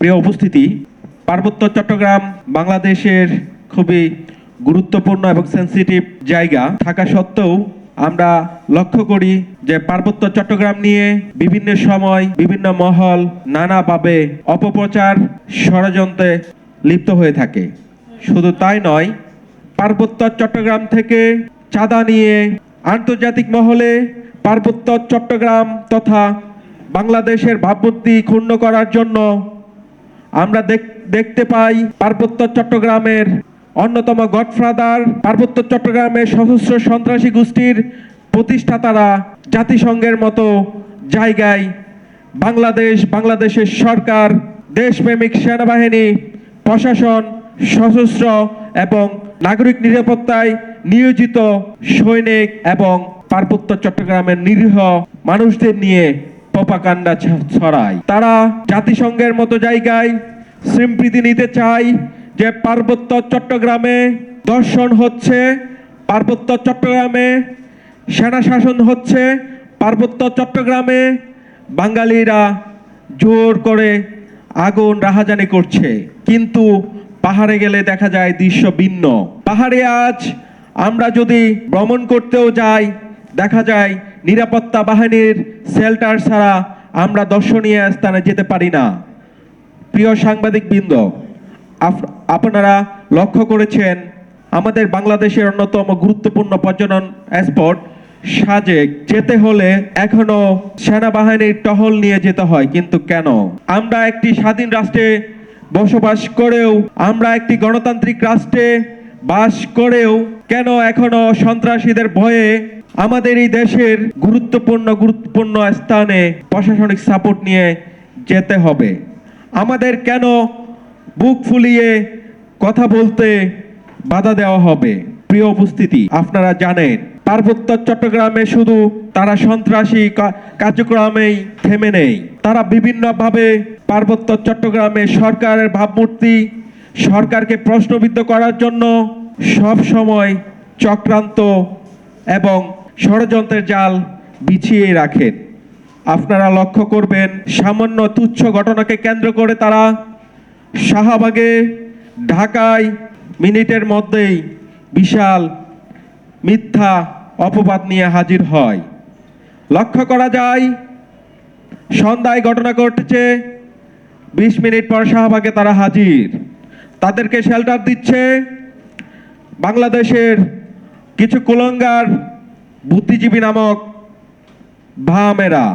প্রিয় উপস্থিতি, পার্বত্য চট্টগ্রাম বাংলাদেশের খুবই গুরুত্বপূর্ণ এবং সেন্সিটিভ জায়গা থাকা সত্ত্বেও আমরা লক্ষ্য করি যে পার্বত্য চট্টগ্রাম নিয়ে বিভিন্ন সময় বিভিন্ন মহল নানাভাবে অপপ্রচার ষড়যন্ত্রে লিপ্ত হয়ে থাকে। শুধু তাই নয়, পার্বত্য চট্টগ্রাম থেকে চাঁদা নিয়ে আন্তর্জাতিক মহলে পার্বত্য চট্টগ্রাম তথা বাংলাদেশের ভাবমূর্তি ক্ষুণ্ণ করার জন্য আমরা দেখতে পাই পার্বত্য চট্টগ্রামের অন্যতম গডফাদার, পার্বত্য চট্টগ্রামের সশস্ত্র সন্ত্রাসী গোষ্ঠীর প্রতিষ্ঠাতারা জাতিসংঘের মতো জায়গায় বাংলাদেশের সরকার, দেশপ্রেমিক সেনাবাহিনী, প্রশাসন, সশস্ত্র এবং নাগরিক নিরাপত্তায় নিয়োজিত সৈনিক এবং পার্বত্য চট্টগ্রামের নিরীহ মানুষদের নিয়ে প্রপাগান্ডা ছড়ায়। তারা জাতিসংঘের মতো জায়গায় স্বীকৃতি নিতে চায় যে পার্বত্য চট্টগ্রামে দর্শন হচ্ছে, পার্বত্য চট্টগ্রামে সেনা শাসন হচ্ছে, পার্বত্য চট্টগ্রামে বাঙালিরা জোর করে আগুন রাহাজানি করছে। কিন্তু পাহাড়ে গেলে দেখা যায় দৃশ্য ভিন্ন। পাহাড়ে আজ আমরা যদি ভ্রমণ করতেও যাই, দেখা যায় নিরাপত্তা বাহিনীর শেল্টার ছাড়া আমরা দর্শনীয় স্থানে যেতে পারি না। প্রিয় সাংবাদিকবৃন্দ, আপনারা লক্ষ্য করেছেন আমাদের বাংলাদেশের অন্যতম গুরুত্বপূর্ণ পর্যটন স্পট সাজেক যেতে হলে এখনো সেনাবাহিনীর টহল নিয়ে যেতে হয়। কিন্তু কেন? আমরা একটি স্বাধীন রাষ্ট্রে বসবাস করেও, আমরা একটি গণতান্ত্রিক রাষ্ট্রে বাস করেও কেন এখনো সন্ত্রাসীদের ভয়ে আমাদের এই দেশের গুরুত্বপূর্ণ স্থানে প্রশাসনিক সাপোর্ট নিয়ে যেতে হবে? আমাদের কেন বুক ফুলিয়ে কথা বলতে বাধা দেওয়া হবে? প্রিয় উপস্থিতি, আপনারা জানেন পার্বত্য চট্টগ্রামে শুধু তারা সন্ত্রাসী কার্যক্রমেই থেমে নেই। তারা বিভিন্নভাবে পার্বত্য চট্টগ্রামে সরকারের ভাবমূর্তি, সরকারকে প্রশ্নবিদ্ধ করার জন্য সব সময় চক্রান্ত এবং ষড়যন্ত্রের জাল বিছিয়ে রাখেন। আপনারা লক্ষ্য করবেন সামান্য তুচ্ছ ঘটনাকে কেন্দ্র করে তারা শাহবাগে, ঢাকায় মিনিটের মধ্যেই বিশাল মিথ্যা অপবাদ নিয়ে হাজির হয়। লক্ষ্য করা যায় সন্ধ্যায় ঘটনা ঘটেছে, 20 মিনিট পর শাহবাগে তারা হাজির। তাদেরকে শেল্টার দিচ্ছে বাংলাদেশের কিছু কুলঙ্গার বুদ্ধিজীবী নামক ভামেরা।